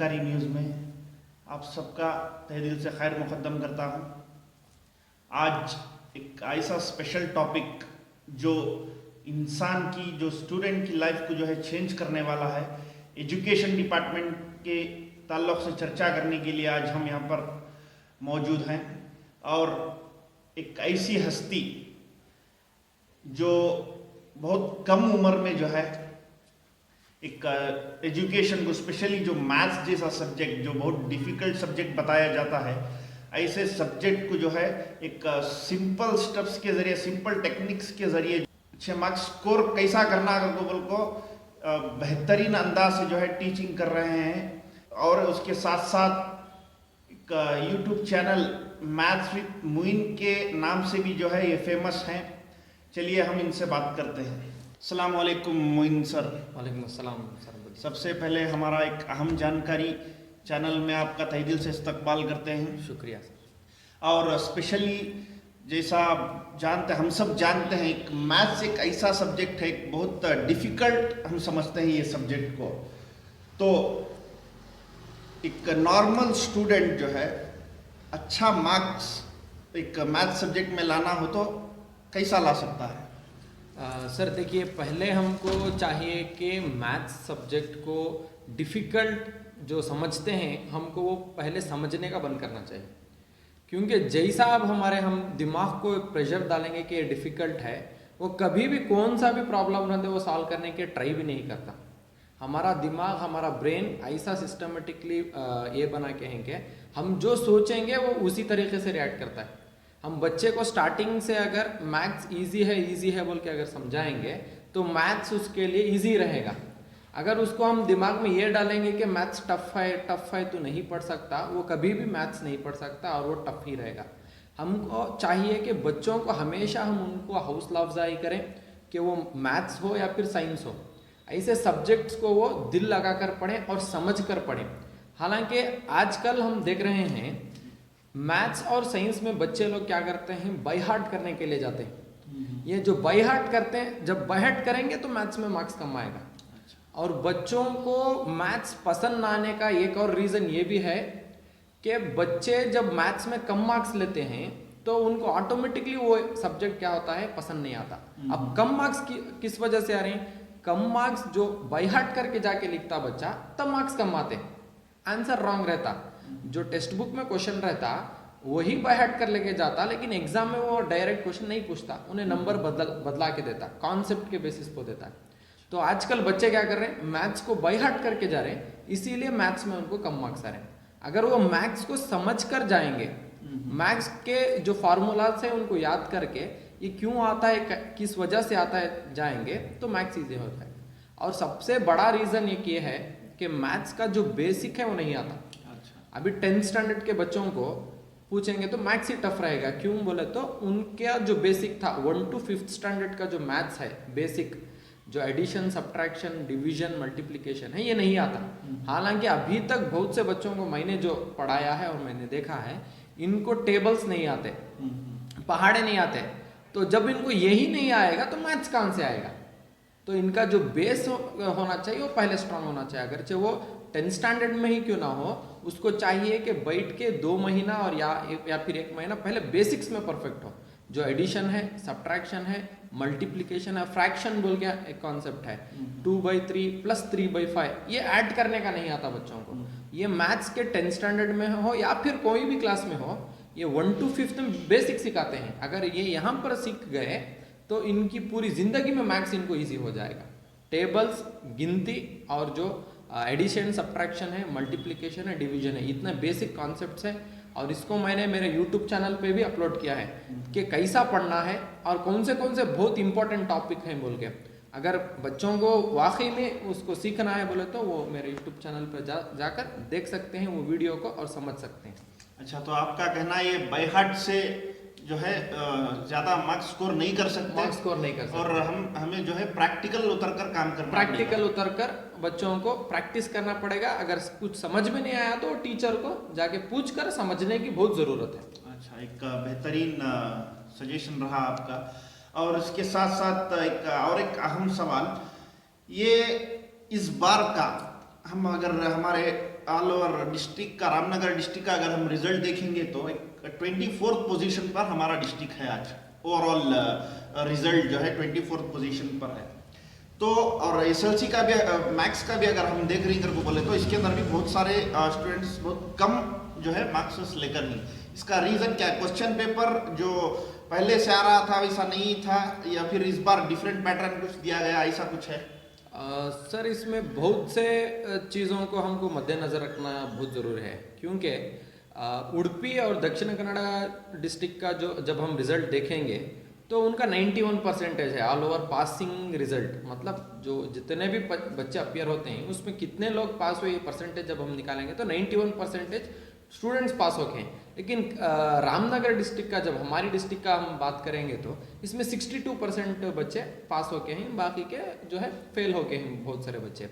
जानकारी न्यूज़ में आप सबका तहे दिल से खैर मुकद्दम करता हूँ। आज एक ऐसा स्पेशल टॉपिक जो इंसान की, जो स्टूडेंट की लाइफ को जो है चेंज करने वाला है, एजुकेशन डिपार्टमेंट के ताल्लुक़ से चर्चा करने के लिए आज हम यहाँ पर मौजूद हैं। और एक ऐसी हस्ती जो बहुत कम उम्र में जो है एक एजुकेशन को, स्पेशली जो मैथ्स जैसा सब्जेक्ट जो बहुत डिफ़िकल्ट सब्जेक्ट बताया जाता है, ऐसे सब्जेक्ट को जो है एक सिंपल स्टेप्स के ज़रिए, सिंपल टेक्निक्स के ज़रिए अच्छे मार्क्स स्कोर कैसा करना अगर को बोल को बेहतरीन अंदाज से जो है टीचिंग कर रहे हैं। और उसके साथ साथ एक YouTube channel maths with Muin के नाम से भी जो है ये फेमस हैं। चलिए हम इनसे बात करते हैं। अस्सलाम वालेकुम मुइन सर। वालेकुम अस्सलाम सर। सबसे पहले हमारा एक अहम जानकारी चैनल में आपका तहे दिल से इस्तकबाल करते हैं। शुक्रिया सर। और स्पेशली जैसा आप जानते, हम सब जानते हैं, एक मैथ्स एक ऐसा सब्जेक्ट है, एक बहुत डिफ़िकल्ट हम समझते हैं ये सब्जेक्ट को। तो एक नॉर्मल स्टूडेंट जो है अच्छा मार्क्स एक मैथ्स सब्जेक्ट में लाना हो तो कैसा ला सकता है? सर देखिए, पहले हमको चाहिए कि मैथ्स सब्जेक्ट को डिफ़िकल्ट जो समझते हैं हमको वो पहले समझने का बंद करना चाहिए। क्योंकि जैसा अब हम दिमाग को एक प्रेशर डालेंगे कि ये डिफ़िकल्ट है, वो कभी भी कौन सा भी प्रॉब्लम रहते वो सॉल्व करने के ट्राई भी नहीं करता। हमारा दिमाग, हमारा ब्रेन ऐसा सिस्टमेटिकली ये बना के हैं कि हम जो सोचेंगे वो उसी तरीके से रिएक्ट करता है। हम बच्चे को स्टार्टिंग से अगर मैथ्स इजी है बोल के अगर समझाएंगे तो मैथ्स उसके लिए इजी रहेगा। अगर उसको हम दिमाग में ये डालेंगे कि मैथ्स टफ है तो नहीं पढ़ सकता, वो कभी भी मैथ्स नहीं पढ़ सकता और वो टफ ही रहेगा। हमको चाहिए कि बच्चों को हमेशा हम उनको हौसला अफजाई करें कि वो मैथ्स हो या फिर साइंस हो, ऐसे सब्जेक्ट्स को वो दिल लगा कर पढ़ें और समझ कर पढ़ें। हालांकि आजकल हम देख रहे हैं मैथ्स और साइंस में बच्चे लोग क्या करते हैं, बाय हार्ट करने के लिए जाते हैं। ये जो बाय हार्ट करते हैं, जब बाय हार्ट करेंगे तो मैथ्स में मार्क्स कम आएगा। और बच्चों को मैथ्स पसंद ना आने का एक और रीज़न ये भी है कि बच्चे जब मैथ्स में कम मार्क्स लेते हैं तो उनको ऑटोमेटिकली वो सब्जेक्ट क्या होता है, पसंद नहीं आता। अब कम मार्क्स किस वजह से आ रहे हैं? कम मार्क्स जो बाय हार्ट करके जाके लिखता बच्चा, तब मार्क्स कम आते, आंसर रॉन्ग रहता। जो टेक्स्ट बुक में क्वेश्चन रहता वही बाय हार्ट कर लेके जाता, लेकिन एग्जाम में वो डायरेक्ट क्वेश्चन नहीं पूछता, उन्हें नंबर बदला के देता, कॉन्सेप्ट के बेसिस पे देता है। तो आजकल बच्चे क्या कर रहे हैं, मैथ्स को बाय हार्ट करके जा रहे हैं, इसीलिए मैथ्स में उनको कम मार्क्स आ रहे हैं। अगर वो मैथ्स को समझ कर जाएंगे, मैथ्स के जो फार्मूलाज है उनको याद करके ये क्यों आता है, किस वजह से आता है जाएंगे, तो मैथ्स ईजी होता है। और सबसे बड़ा रीज़न ये है कि मैथ्स का जो बेसिक है वो नहीं आता। अभी 10th स्टैंडर्ड के बच्चों को पूछेंगे तो मैथ्स ही टफ रहेगा। क्यों बोले तो उनका जो बेसिक था 1 to 5th स्टैंडर्ड का जो मैथ्स है बेसिक, जो एडिशन, सब्ट्रैक्शन, डिवीजन, मल्टीप्लिकेशन है, ये नहीं आता। हालांकि अभी तक बहुत से बच्चों को मैंने जो पढ़ाया है और मैंने देखा है, इनको टेबल्स नहीं आते, पहाड़े नहीं आते। तो जब इनको यही नहीं आएगा तो मैथ्स कहाँ से आएगा? तो इनका जो बेस होना चाहिए वो पहले स्ट्रांग होना चाहिए। अगरचे वो 10th स्टैंडर्ड में ही क्यों ना हो, उसको चाहिए कि बैठ के 2 महीना और या फिर 1 महीना पहले बेसिक्स में परफेक्ट हो। जो एडिशन है, सब्ट्रैक्शन है, मल्टीप्लिकेशन है, फ्रैक्शन बोल के एक कॉन्सेप्ट है, 2/3 + 3/5, ये ऐड करने का नहीं आता बच्चों को। ये मैथ्स के 10th स्टैंडर्ड में हो या फिर कोई भी क्लास में हो, ये 1 to 5th में बेसिक सिखाते हैं। अगर ये यहाँ पर सीख गए तो इनकी पूरी ज़िंदगी में मैथ्स इनको ईजी हो जाएगा। टेबल्स, गिनती और जो एडिशन, सब्ट्रैक्शन है, मल्टीप्लिकेशन है, डिवीजन है, इतने बेसिक कॉन्सेप्ट्स हैं। और इसको मैंने मेरे यूट्यूब चैनल पे भी अपलोड किया है कि कैसा पढ़ना है और कौन से बहुत इंपॉर्टेंट टॉपिक हैं बोल के। अगर बच्चों को वाकई में उसको सीखना है बोले तो वो मेरे यूट्यूब चैनल पर जाकर देख सकते हैं वो वीडियो को और समझ सकते हैं। अच्छा, तो आपका कहना ये बाय हार्ट से जो है ज़्यादा मार्क्स स्कोर नहीं कर सकते, और हमें जो है प्रैक्टिकल उतर कर काम करना, प्रैक्टिकल उतर कर बच्चों को प्रैक्टिस करना पड़ेगा। अगर कुछ समझ में नहीं आया तो टीचर को जाके पूछ कर समझने की बहुत ज़रूरत है। अच्छा, एक बेहतरीन सजेशन रहा आपका। और इसके साथ साथ एक अहम सवाल, ये इस बार का हम अगर हमारे ऑल ओवर डिस्ट्रिक्ट का, रामनगर डिस्ट्रिक्ट का अगर हम रिजल्ट देखेंगे तो 24th पोजीशन पर हमारा डिस्ट्रिक्ट है आज। ओवरऑल रिजल्ट जो है 24th पोजीशन पर है। तो और एसएलसी का भी, मैथ्स का भी अगर हम देख रहे हैं को बोले तो इसके अंदर भी बहुत सारे स्टूडेंट्स बहुत कम जो है मार्क्स लेकर ही। इसका रीजन क्या है? क्वेश्चन पेपर जो पहले से आ रहा था वैसा नहीं था, या फिर इस बार डिफरेंट पैटर्न कुछ दिया गया, ऐसा कुछ है? सर इसमें बहुत से चीज़ों को हमको मद्देनज़र रखना बहुत ज़रूरी है, क्योंकि उडुपी और दक्षिण कन्नड़ा डिस्ट्रिक्ट का जो जब हम रिज़ल्ट देखेंगे तो उनका 91% है ऑल ओवर पासिंग रिजल्ट। मतलब जो जितने भी बच्चे अपियर होते हैं उसमें कितने लोग पास हुए, ये परसेंटेज जब हम निकालेंगे तो 91% स्टूडेंट्स पास हो गए। लेकिन रामनगर डिस्ट्रिक्ट का, जब हमारी डिस्ट्रिक्ट का हम बात करेंगे तो इसमें 62% बच्चे पास हो गए हैं, बाकी के जो है फेल हो गए हैं बहुत सारे बच्चे।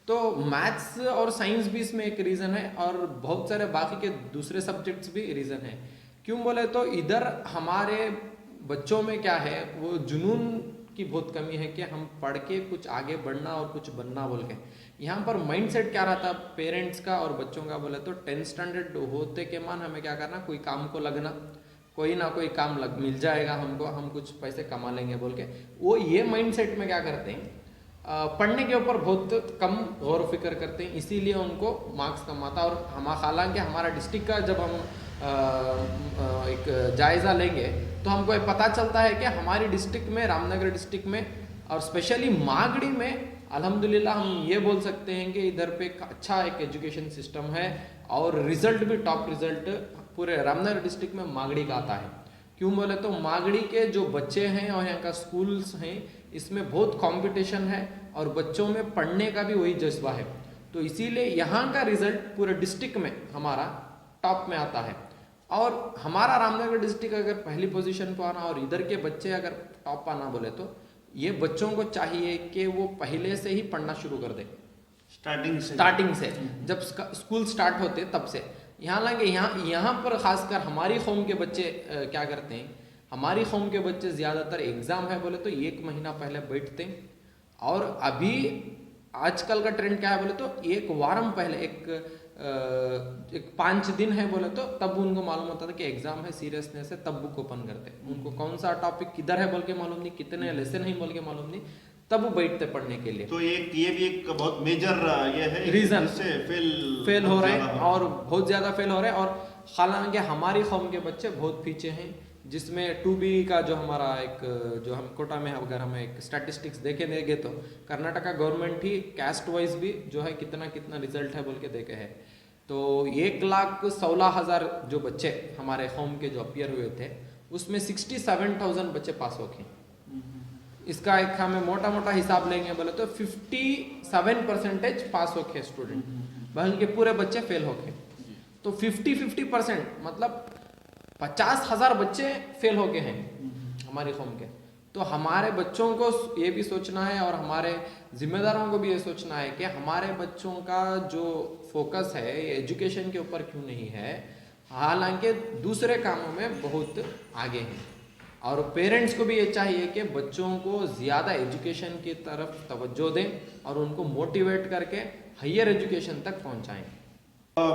तो मैथ्स और साइंस भी इसमें एक रीज़न है, और बहुत सारे बाकी के दूसरे सब्जेक्ट्स भी रीज़न है। क्यों बोले तो इधर हमारे बच्चों में क्या है, वो जुनून की बहुत कमी है कि हम पढ़ के कुछ आगे बढ़ना और कुछ बनना बोल के। यहाँ पर माइंडसेट क्या रहता पेरेंट्स का और बच्चों का बोले तो 10th स्टैंडर्ड होते के मान हमें क्या करना, कोई काम को लगना, कोई ना कोई काम मिल जाएगा हमको, हम कुछ पैसे कमा लेंगे बोल के। वो ये माइंडसेट में क्या करते हैं, पढ़ने के ऊपर बहुत कम गौर फिक्र करते हैं, इसीलिए उनको मार्क्स कम आता। और हालांकि हमारा डिस्ट्रिक्ट का जब हम एक जायज़ा लेंगे तो हमको पता चलता है कि हमारी डिस्ट्रिक्ट में, रामनगर डिस्ट्रिक्ट में और स्पेशली मागड़ी में अल्हम्दुलिल्लाह हम ये बोल सकते हैं कि इधर पे अच्छा एक एजुकेशन सिस्टम है, और रिजल्ट भी टॉप रिजल्ट पूरे रामनगर डिस्ट्रिक्ट में मागड़ी का आता है। क्यों बोले तो मागड़ी के जो बच्चे हैं और यहाँ का स्कूल्स हैं, इसमें बहुत कंपटीशन है और बच्चों में पढ़ने का भी वही जज्बा है। तो इसीलिए यहाँ का रिजल्ट पूरे डिस्ट्रिक्ट में हमारा टॉप में आता है। और हमारा रामनगर डिस्ट्रिक्ट अगर पहली पोजीशन पर आना और इधर के बच्चे अगर टॉप आना बोले तो ये बच्चों को चाहिए कि वो पहले से ही पढ़ना शुरू कर दे, स्टार्टिंग से जब स्कूल स्टार्ट होते तब से। यहाँ लगे यहाँ पर खासकर हमारी कौम के बच्चे क्या करते हैं, हमारी कौम के बच्चे ज़्यादातर एग्ज़ाम है बोले तो 1 महीना पहले बैठते हैं। और अभी आजकल का ट्रेंड क्या है बोले तो एक वारम पहले, एक 5 दिन है बोले तो तब उनको मालूम होता था कि एग्जाम है, सीरियसनेस है, तब बुक ओपन करते। उनको कौन सा टॉपिक किधर है बोल के मालूम नहीं, कितने लेसन है बोल के मालूम नहीं, तब वो बैठते पढ़ने के लिए। तो ये भी एक बहुत मेजर ये है रीजन से फेल हो रहे हैं, और बहुत ज़्यादा फेल हो रहे हैं। और हालांकि हमारी कौम के बच्चे बहुत पीछे हैं, जिसमें 2B का जो हमारा एक जो हम कोटा में अगर हमें एक स्टैटिस्टिक्स देखेंगे तो कर्नाटका गवर्नमेंट ही कास्ट वाइज भी जो है कितना रिजल्ट है बोल के देखे है। तो 1,16,000 जो बच्चे हमारे कौम के जो अपियर हुए थे उसमें 67,000 बच्चे पास हो गए। इसका एक हमें मोटा हिसाब लेंगे बोले तो 57% पास हो गए स्टूडेंट, बल्कि पूरे बच्चे फेल हो गए। तो 50% मतलब 50,000 बच्चे फेल हो गए हैं हमारी कौम के। तो हमारे बच्चों को ये भी सोचना है और हमारे जिम्मेदारों को भी ये सोचना है कि हमारे बच्चों का जो फोकस है ये एजुकेशन के ऊपर क्यों नहीं है, हालांकि दूसरे कामों में बहुत आगे हैं। और पेरेंट्स को भी ये चाहिए कि बच्चों को ज़्यादा एजुकेशन की तरफ तवज्जो दें और उनको मोटिवेट करके हायर एजुकेशन तक पहुंचाएं।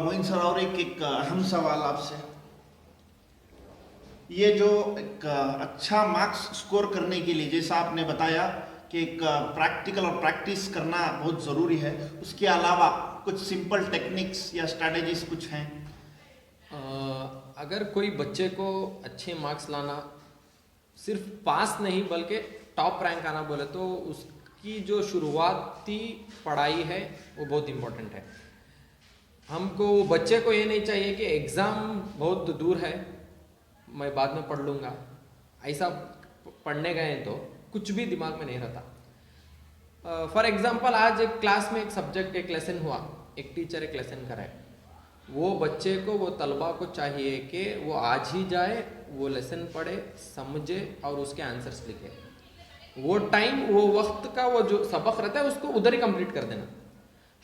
मोइन सर, और एक अहम सवाल आपसे, ये जो एक अच्छा मार्क्स स्कोर करने के लिए जैसा आपने बताया कि एक प्रैक्टिकल और प्रैक्टिस करना बहुत ज़रूरी है, उसके अलावा कुछ सिंपल टेक्निक्स या स्ट्रैटेजीज कुछ हैं? अगर कोई बच्चे को अच्छे मार्क्स लाना, सिर्फ पास नहीं बल्कि टॉप रैंक आना बोले तो उसकी जो शुरुआती पढ़ाई है वो बहुत इम्पोर्टेंट है। हमको बच्चे को ये नहीं चाहिए कि एग्ज़ाम बहुत दूर है, मैं बाद में पढ़ लूँगा, ऐसा पढ़ने गए तो कुछ भी दिमाग में नहीं रहता। फॉर एग्जांपल आज एक क्लास में एक सब्जेक्ट एक लेसन हुआ, एक टीचर एक लेसन कराए, वो बच्चे को, वो तलबा को चाहिए कि वो आज ही जाए, वो लेसन पढ़े, समझे और उसके आंसर्स लिखे। वो टाइम, वो वक्त का वो जो सबक रहता है उसको उधर ही कंप्लीट कर देना।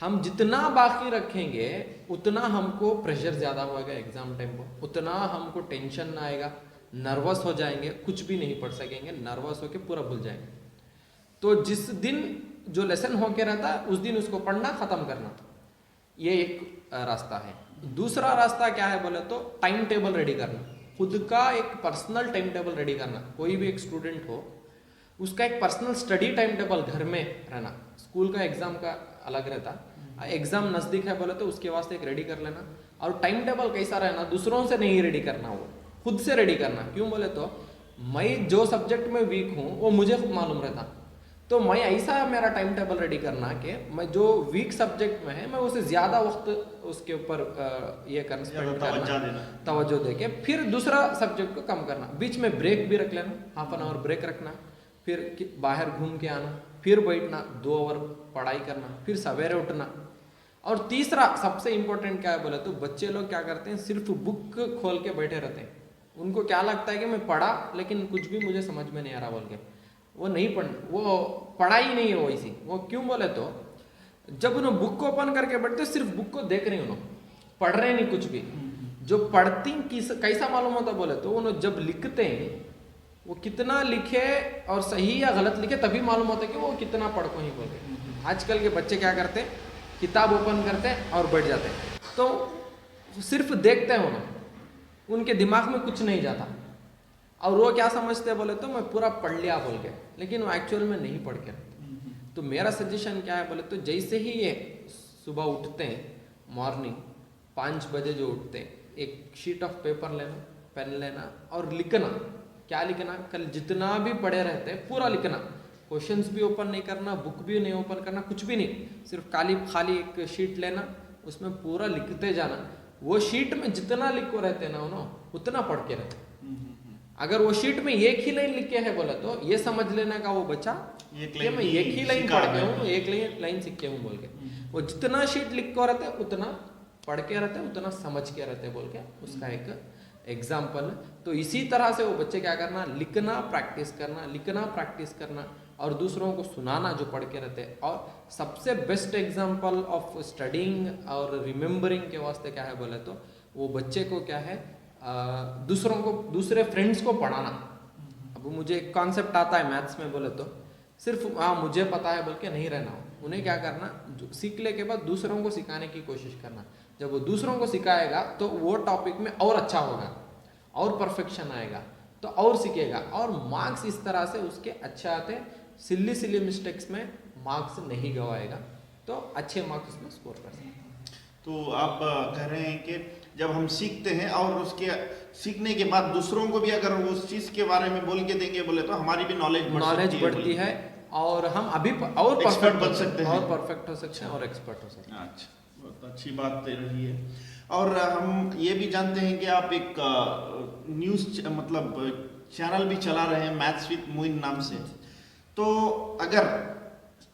हम जितना बाकी रखेंगे उतना हमको प्रेशर ज़्यादा होगा एग्ज़ाम टाइम पर, उतना हमको टेंशन ना आएगा, नर्वस हो जाएंगे, कुछ भी नहीं पढ़ सकेंगे, नर्वस होके पूरा भूल जाएंगे। तो जिस दिन जो लेसन होके रहता उस दिन उसको पढ़ना ख़त्म करना। ये एक रास्ता है। दूसरा रास्ता क्या है बोले तो टाइम टेबल रेडी करना, खुद का एक पर्सनल टाइम टेबल रेडी करना। कोई भी एक स्टूडेंट हो उसका एक पर्सनल स्टडी टाइम टेबल घर में रहना। स्कूल का एग्जाम का अलग रहता, एग्जाम नज़दीक है बोले तो उसके वास्ते एक रेडी कर लेना। और टाइम टेबल कैसा रहना, दूसरों से नहीं रेडी करना, वो खुद से रेडी करना। क्यों बोले तो मैं जो सब्जेक्ट में वीक हूँ वो मुझे खुद मालूम रहता, तो मैं ऐसा मेरा टाइम टेबल रेडी करना कि मैं जो वीक सब्जेक्ट में है मैं उसे ज़्यादा वक्त उसके ऊपर ये करना, स्पेंड करना, तवज्जो दे के फिर दूसरा सब्जेक्ट को कम करना। बीच में ब्रेक भी रख लेना, हाफ एन आवर ब्रेक रखना, फिर बाहर घूम के आना, फिर बैठना, 2 आवर पढ़ाई करना, फिर सवेरे उठना। और तीसरा सबसे इम्पोर्टेंट क्या है बोले तो बच्चे लोग क्या करते हैं, सिर्फ बुक खोल के बैठे रहते हैं। उनको क्या लगता है कि मैं पढ़ा लेकिन कुछ भी मुझे समझ में नहीं आ रहा बोल के, वो नहीं पढ़, वो पढ़ाई नहीं है वो ऐसी। वो क्यों बोले तो जब उन्होंने बुक को ओपन करके बैठते सिर्फ बुक को देख रहे हैं, उन्होंने पढ़ रहे नहीं कुछ भी। जो पढ़ती कैसा मालूम होता बोले तो उन्होंने जब लिखते हैं वो कितना लिखे और सही या गलत लिखे तभी मालूम होता है कि वो कितना पढ़ को ही बोल रहे। आजकल के बच्चे क्या करते हैं, किताब ओपन करते हैं और बैठ जाते हैं, तो सिर्फ देखते हैं, उन्होंने उनके दिमाग में कुछ नहीं जाता। और वो क्या समझते हैं बोले तो मैं पूरा पढ़ लिया बोल के, लेकिन वो एक्चुअल में नहीं पढ़ के। तो मेरा सजेशन क्या है बोले तो जैसे ही ये सुबह उठते हैं, मॉर्निंग 5 बजे जो उठते हैं, एक शीट ऑफ पेपर लेना, पेन लेना और लिखना। क्या लिखना, कल जितना भी पढ़े रहते हैं पूरा लिखना। क्वेश्चंस भी ओपन नहीं करना, बुक भी नहीं ओपन करना, कुछ भी नहीं, सिर्फ खाली एक शीट लेना, उसमें पूरा लिखते जाना। वो शीट में जितना लिखो रहते हैं ना उन्होंने उतना पढ़ के रहते। अगर वो शीट में एक ही लाइन लिखे है बोला तो ये समझ लेना का वो बच्चा कि मैं एक ही लाइन पढ़ के हूँ, एक लाइन सीख के हूँ बोल के। वो जितना शीट लिख कर रहते उतना पढ़ के रहते, उतना समझ के रहते बोल के उसका एक एग्जाम्पल। तो इसी तरह से वो बच्चे क्या करना, लिखना प्रैक्टिस करना, लिखना प्रैक्टिस करना और दूसरों को सुनाना जो पढ़ के रहते। और सबसे बेस्ट एग्जाम्पल ऑफ स्टडिंग और रिमेम्बरिंग के वास्ते क्या है बोले तो वो बच्चे को क्या है, दूसरों को, दूसरे फ्रेंड्स को पढ़ाना। अब मुझे एक कॉन्सेप्ट आता है मैथ्स में बोले तो सिर्फ हाँ मुझे पता है बोल के नहीं रहना हो, उन्हें क्या करना, सीखने के बाद दूसरों को सिखाने की कोशिश करना। जब वो दूसरों को सिखाएगा तो वो टॉपिक में और अच्छा होगा और परफेक्शन आएगा, तो और सीखेगा और मार्क्स इस तरह से उसके अच्छे आते। सिली मिस्टेक्स में मार्क्स नहीं गवाएगा, तो अच्छे मार्क्स उसमें स्कोर कर सकते हैं। तो आप कह रहे हैं कि जब हम सीखते हैं और उसके सीखने के बाद दूसरों को भी अगर उस चीज़ के बारे में बोल के देंगे बोले तो हमारी भी नॉलेज बढ़ती है और हम अभी और परफेक्ट बन सकते हैं, और परफेक्ट हो सकते हैं और एक्सपर्ट हो सकते हैं। अच्छा, बहुत अच्छी बात रही है। और हम ये भी जानते हैं कि आप एक न्यूज़ मतलब चैनल भी चला रहे हैं मैथ्स विद मोइन नाम से। तो अगर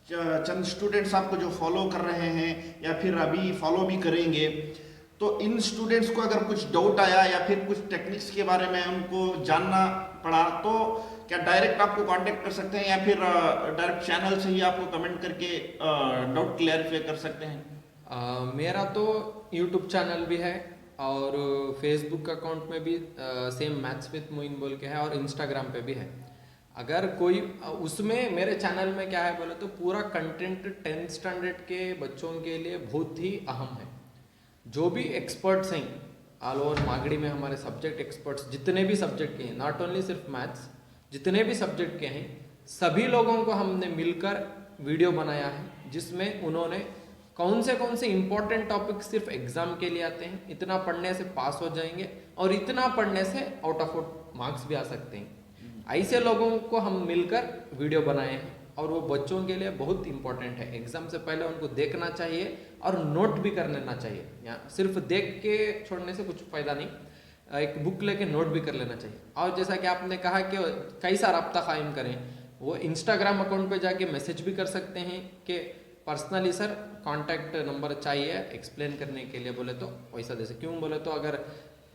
चंद स्टूडेंट्स आपको जो फॉलो कर रहे हैं या फिर अभी फॉलो भी करेंगे, तो इन स्टूडेंट्स को अगर कुछ डाउट आया या फिर कुछ टेक्निक्स के बारे में उनको जानना पड़ा तो क्या डायरेक्ट आपको कांटेक्ट कर सकते हैं या फिर डायरेक्ट चैनल से ही आपको कमेंट करके डाउट क्लियरिफाई कर सकते हैं? मेरा तो यूट्यूब चैनल भी है और फेसबुक अकाउंट में भी सेम मैथ्स विद मोइन बोल के है और इंस्टाग्राम पे भी है। अगर कोई उसमें मेरे चैनल में क्या है बोले तो पूरा कंटेंट 10th स्टैंडर्ड के बच्चों के लिए बहुत ही अहम है। जो भी एक्सपर्ट्स हैं ऑल ओवर मागड़ी में, हमारे सब्जेक्ट एक्सपर्ट्स जितने भी सब्जेक्ट के हैं, नॉट ओनली सिर्फ मैथ्स, जितने भी सब्जेक्ट के हैं सभी लोगों को हमने मिलकर वीडियो बनाया है जिसमें उन्होंने कौन से इंपॉर्टेंट टॉपिक सिर्फ एग्जाम के लिए आते हैं, इतना पढ़ने से पास हो जाएंगे और इतना पढ़ने से आउट ऑफ मार्क्स भी आ सकते हैं, ऐसे लोगों को हम मिलकर वीडियो बनाए हैं। और वो बच्चों के लिए बहुत इंपॉर्टेंट है। एग्जाम से पहले उनको देखना चाहिए और नोट भी कर लेना चाहिए। यहाँ सिर्फ देख के छोड़ने से कुछ फायदा नहीं, एक बुक लेके नोट भी कर लेना चाहिए। और जैसा कि आपने कहा कि कैसा राब्ता कायम करें, वो इंस्टाग्राम अकाउंट पे जाके मैसेज भी कर सकते हैं कि पर्सनली सर कॉन्टैक्ट नंबर चाहिए एक्सप्लेन करने के लिए बोले तो वैसा जैसे। क्यों बोले तो अगर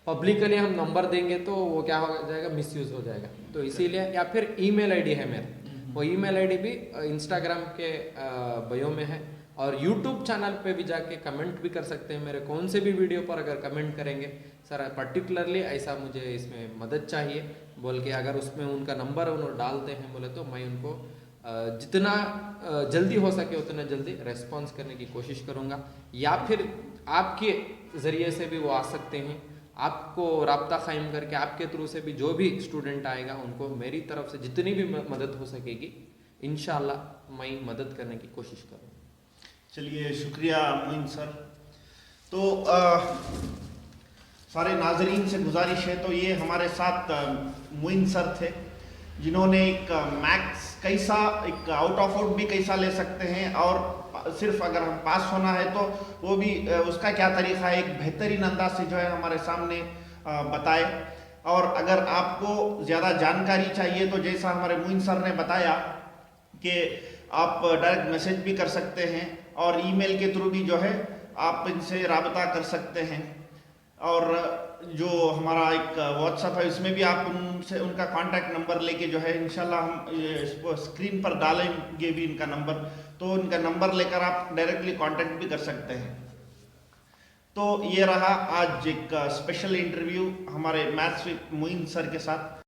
पब्लिकली हम नंबर देंगे तो वो क्या हो जाएगा, मिसयूज हो जाएगा, तो इसीलिए। या फिर ईमेल आईडी है मेरा, वो ईमेल आईडी भी इंस्टाग्राम के बायो में है। और यूट्यूब चैनल पे भी जाके कमेंट भी कर सकते हैं मेरे कौन से भी वीडियो पर। अगर कमेंट करेंगे सर पर्टिकुलरली ऐसा मुझे इसमें मदद चाहिए बोल के, अगर उसमें उनका नंबर उन्होंने डालते हैं बोले तो मैं उनको जितना जल्दी हो सके उतना जल्दी रेस्पॉन्स करने की कोशिश करूँगा, या फिर आपके ज़रिए से भी वो आ सकते हैं। आपको राब्ता कायम करके आपके थ्रू से भी जो भी स्टूडेंट आएगा उनको मेरी तरफ से जितनी भी मदद हो सकेगी इंशाल्लाह मैं मदद करने की कोशिश करूँगा। चलिए, शुक्रिया मोइन सर। तो सारे नाजरीन से गुजारिश है, तो ये हमारे साथ मोइन सर थे जिन्होंने एक मैथ्स कैसा, एक आउट ऑफ आउट भी कैसा ले सकते हैं, और सिर्फ अगर हम पास होना है तो वो भी उसका क्या तरीका है, एक बेहतरीन अंदाज से जो है हमारे सामने बताए। और अगर आपको ज़्यादा जानकारी चाहिए तो जैसा हमारे मोइन सर ने बताया कि आप डायरेक्ट मैसेज भी कर सकते हैं और ईमेल के थ्रू भी जो है आप इनसे राबता कर सकते हैं। और जो हमारा एक व्हाट्सएप है उसमें भी आप उनसे उनका कांटेक्ट नंबर लेके जो है इंशाल्लाह हम स्क्रीन पर डालेंगे भी इनका नंबर, तो इनका नंबर लेकर आप डायरेक्टली कांटेक्ट भी कर सकते हैं। तो ये रहा आज एक स्पेशल इंटरव्यू हमारे मैथ्स विद मोइन सर के साथ।